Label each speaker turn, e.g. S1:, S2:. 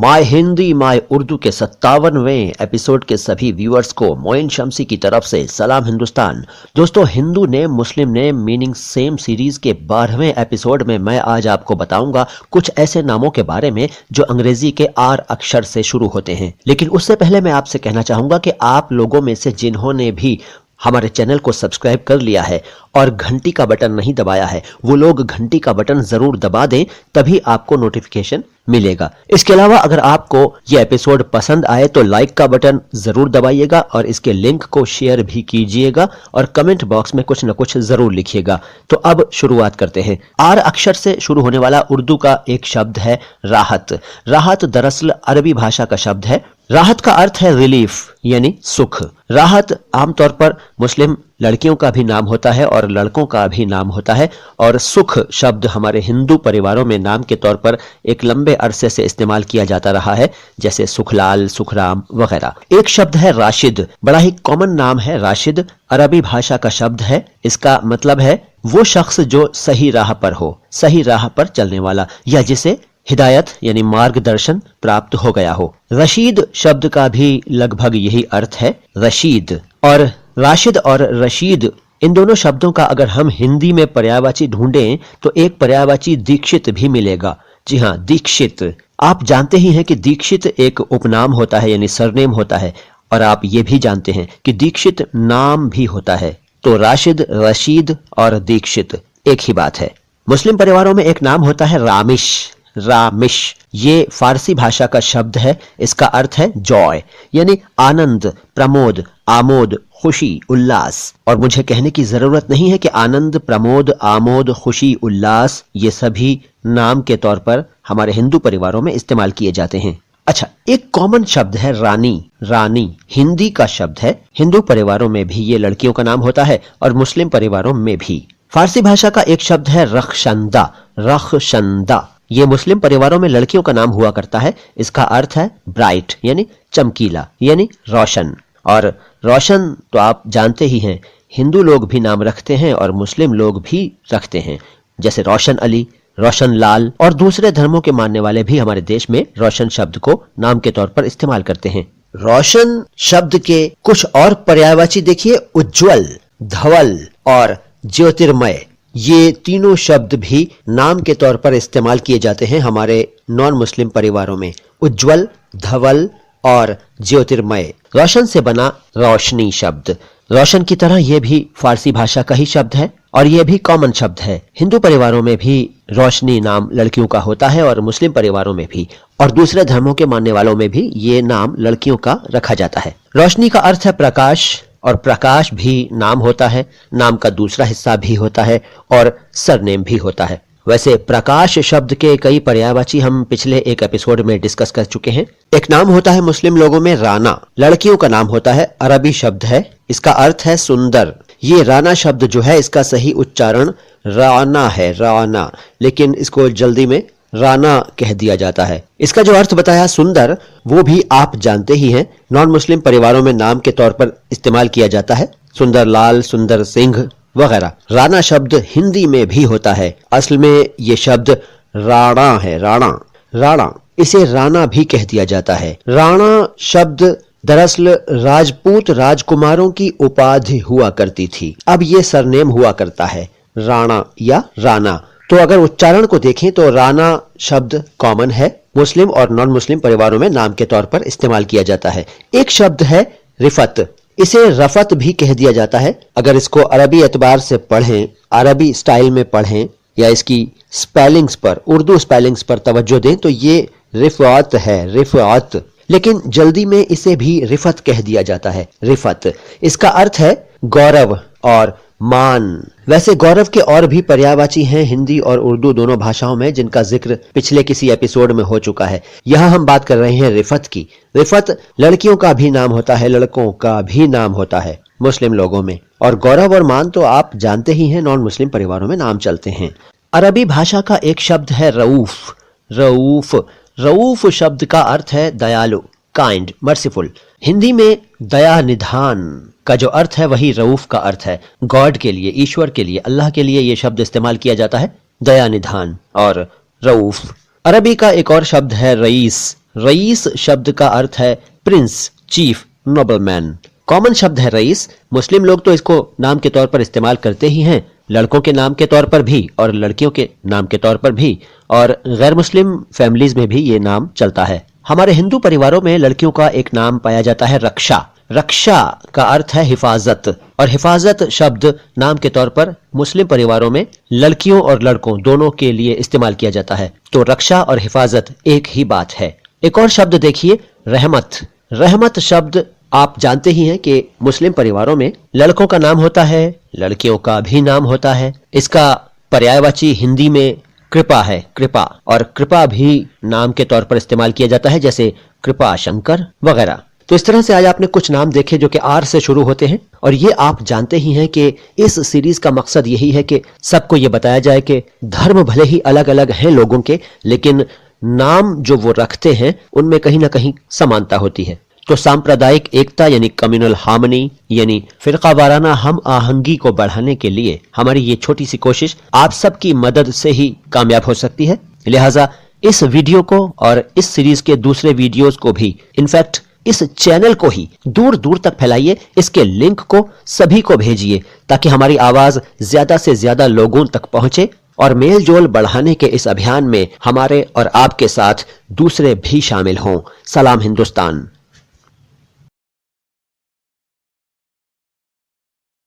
S1: My Hindi my Urdu के 57वें episode के सभी व्यूअर्स को मोइन शम्सी की तरफ से सलाम हिंदुस्तान। दोस्तों, हिंदू नेम मुस्लिम नेम मीनिंग सेम सीरीज के 12वें एपिसोड में मैं आज आपको बताऊंगा कुछ ऐसे नामों के बारे में जो अंग्रेजी के आर अक्षर से शुरू होते हैं। लेकिन उससे पहले मैं आपसे कहना चाहूंगा कि आप लोगों में से जिन्होंने भी हमारे चैनल को सब्सक्राइब कर लिया है और घंटी का बटन नहीं दबाया है, वो लोग घंटी का बटन जरूर दबा दें, तभी आपको नोटिफिकेशन मिलेगा। इसके अलावा अगर आपको ये एपिसोड पसंद आए तो लाइक का बटन जरूर दबाइएगा और इसके लिंक को शेयर भी कीजिएगा और कमेंट बॉक्स में कुछ न कुछ जरूर लिखिएगा। तो अब शुरुआत करते हैं। आर अक्षर से शुरू होने वाला उर्दू का एक शब्द है राहत। राहत दरअसल अरबी भाषा का शब्द है। राहत का अर्थ है रिलीफ यानी सुख। राहत आमतौर पर मुस्लिम लड़कियों का भी नाम होता है और लड़कों का भी नाम होता है, और सुख शब्द हमारे हिंदू परिवारों में नाम के तौर पर एक लंबे अरसे से इस्तेमाल किया जाता रहा है, जैसे सुखलाल, सुखराम वगैरह। एक शब्द है राशिद। बड़ा ही कॉमन नाम है राशिद। अरबी भाषा का शब्द है। इसका मतलब है वो शख्स जो सही राह पर हो, सही राह पर चलने वाला, या जिसे हिदायत यानी मार्गदर्शन प्राप्त हो गया हो। रशीद शब्द का भी लगभग यही अर्थ है, रशीद। और राशिद और रशीद इन दोनों शब्दों का अगर हम हिंदी में पर्यायवाची ढूंढें तो एक पर्यायवाची दीक्षित भी मिलेगा। जी हाँ, दीक्षित। आप जानते ही हैं कि दीक्षित एक उपनाम होता है यानी सरनेम होता है, और आप ये भी जानते हैं कि दीक्षित नाम भी होता है। तो राशिद, रशीद और दीक्षित एक ही बात है। मुस्लिम परिवारों में एक नाम होता है रामिश। रामिश ये फारसी भाषा का शब्द है। इसका अर्थ है जॉय यानी आनंद, प्रमोद, आमोद, खुशी, उल्लास। और मुझे कहने की जरूरत नहीं है कि आनंद, प्रमोद, आमोद, खुशी, उल्लास ये सभी नाम के तौर पर हमारे हिंदू परिवारों में इस्तेमाल किए जाते हैं। अच्छा, एक कॉमन शब्द है रानी। रानी हिंदी का शब्द है। हिंदू परिवारों में भी ये लड़कियों का नाम होता है और मुस्लिम परिवारों में भी। फारसी भाषा का एक शब्द है रखशंदा। रखशंदा ये मुस्लिम परिवारों में लड़कियों का नाम हुआ करता है। इसका अर्थ है ब्राइट यानी चमकीला यानी रोशन। और रोशन तो आप जानते ही हैं, हिंदू लोग भी नाम रखते हैं और मुस्लिम लोग भी रखते हैं, जैसे रोशन अली, रोशन लाल, और दूसरे धर्मों के मानने वाले भी हमारे देश में रोशन शब्द को नाम के तौर पर इस्तेमाल करते हैं। रोशन शब्द के कुछ और पर्यायवाची देखिए, उज्ज्वल, धवल और ज्योतिर्मय। ये तीनों शब्द भी नाम के तौर पर इस्तेमाल किए जाते हैं हमारे नॉन मुस्लिम परिवारों में। उज्ज्वल, धवल और ज्योतिर्मय। रोशन से बना रोशनी शब्द। रोशन की तरह यह भी फारसी भाषा का ही शब्द है और यह भी कॉमन शब्द है। हिंदू परिवारों में भी रोशनी नाम लड़कियों का होता है और मुस्लिम परिवारों में भी, और दूसरे धर्मों के मानने वालों में भी ये नाम लड़कियों का रखा जाता है। रोशनी का अर्थ है प्रकाश, और प्रकाश भी नाम होता है। नाम का दूसरा हिस्सा भी होता है और सरनेम भी होता है। वैसे प्रकाश शब्द के कई पर्यायवाची हम पिछले एक एपिसोड में डिस्कस कर चुके हैं। एक नाम होता है मुस्लिम लोगों में राना। लड़कियों का नाम होता है, अरबी शब्द है। इसका अर्थ है सुंदर। ये राना शब्द जो है इसका सही उच्चारण राना है, राना, लेकिन इसको जल्दी में राना कह दिया जाता है। इसका जो अर्थ बताया सुंदर, वो भी आप जानते ही हैं। नॉन मुस्लिम परिवारों में नाम के तौर पर इस्तेमाल किया जाता है, सुंदर लाल, सुंदर सिंह वगैरह। राणा शब्द हिंदी में भी होता है। असल में ये शब्द राणा है, राणा, राणा। इसे राणा भी कह दिया जाता है। राणा शब्द दरअसल राजपूत राजकुमारों की उपाधि हुआ करती थी। अब ये सरनेम हुआ करता है, राणा या राणा। तो अगर उच्चारण को देखें तो राणा शब्द कॉमन है। मुस्लिम और नॉन मुस्लिम परिवारों में नाम के तौर पर इस्तेमाल किया जाता है। एक शब्द है रिफत। इसे रफत भी कह दिया जाता है। अगर इसको अरबी एतबार से पढ़ें, अरबी स्टाइल में पढ़ें, या इसकी स्पेलिंग्स पर, उर्दू स्पेलिंग्स पर तवज्जो दें तो ये रिफात है, रिफात। लेकिन जल्दी में इसे भी रिफत कह दिया जाता है, रिफत। इसका अर्थ है गौरव और मान। वैसे गौरव के और भी पर्यायवाची हैं हिंदी और उर्दू दोनों भाषाओं में, जिनका जिक्र पिछले किसी एपिसोड में हो चुका है। यहां हम बात कर रहे हैं रिफत की। रिफत लड़कियों का भी नाम होता है, लड़कों का भी नाम होता है मुस्लिम लोगों में। और गौरव और मान तो आप जानते ही हैं, नॉन मुस्लिम परिवारों में नाम चलते हैं। अरबी भाषा का एक शब्द है रऊफ। रऊफ, रऊफ शब्द का अर्थ है दयालु, काइंड, मर्सीफुल। हिंदी में दया निधान का जो अर्थ है वही रऊफ का अर्थ है। गॉड के लिए, ईश्वर के लिए, अल्लाह के लिए यह शब्द इस्तेमाल किया जाता है, दया निधान और रऊफ। अरबी का एक और शब्द है रईस। रईस शब्द का अर्थ है प्रिंस, चीफ, नोबलमैन। कॉमन शब्द है रईस। मुस्लिम लोग तो इसको नाम के तौर पर इस्तेमाल करते ही हैं, लड़कों के नाम के तौर पर भी और लड़कियों के नाम के तौर पर भी, और गैर मुस्लिम फैमिलीज में भी ये नाम चलता है। हमारे हिंदू परिवारों में लड़कियों का एक नाम पाया जाता है रक्षा। रक्षा का अर्थ है हिफाजत, और हिफाजत शब्द नाम के तौर पर मुस्लिम परिवारों में लड़कियों और लड़कों दोनों के लिए इस्तेमाल किया जाता है। तो रक्षा और हिफाजत एक ही बात है। एक और शब्द देखिए, रहमत। रहमत शब्द आप जानते ही हैं कि मुस्लिम परिवारों में लड़कों का नाम होता है, लड़कियों का भी नाम होता है। इसका पर्यायवाची हिंदी में कृपा है, कृपा, और कृपा भी नाम के तौर पर इस्तेमाल किया जाता है, जैसे कृपा शंकर वगैरह। तो इस तरह से आज आपने कुछ नाम देखे जो कि आर से शुरू होते हैं, और ये आप जानते ही हैं कि इस सीरीज का मकसद यही है कि सबको ये बताया जाए कि धर्म भले ही अलग अलग हैं लोगों के, लेकिन नाम जो वो रखते हैं उनमें कहीं ना कहीं समानता होती है। तो सांप्रदायिक एकता यानी कम्युनल हार्मनी, यानी फिरका वाराना हम आहंगी को बढ़ाने के लिए हमारी ये छोटी सी कोशिश आप सबकी मदद से ही कामयाब हो सकती है। लिहाजा इस वीडियो को और इस सीरीज के दूसरे वीडियोस को भी, इनफैक्ट इस चैनल को ही दूर दूर तक फैलाइए। इसके लिंक को सभी को भेजिए ताकि हमारी आवाज ज्यादा से ज्यादा लोगों तक पहुंचे, और मेल जोल बढ़ाने के इस अभियान में हमारे और आपके साथ दूसरे भी शामिल हों। सलाम हिंदुस्तान।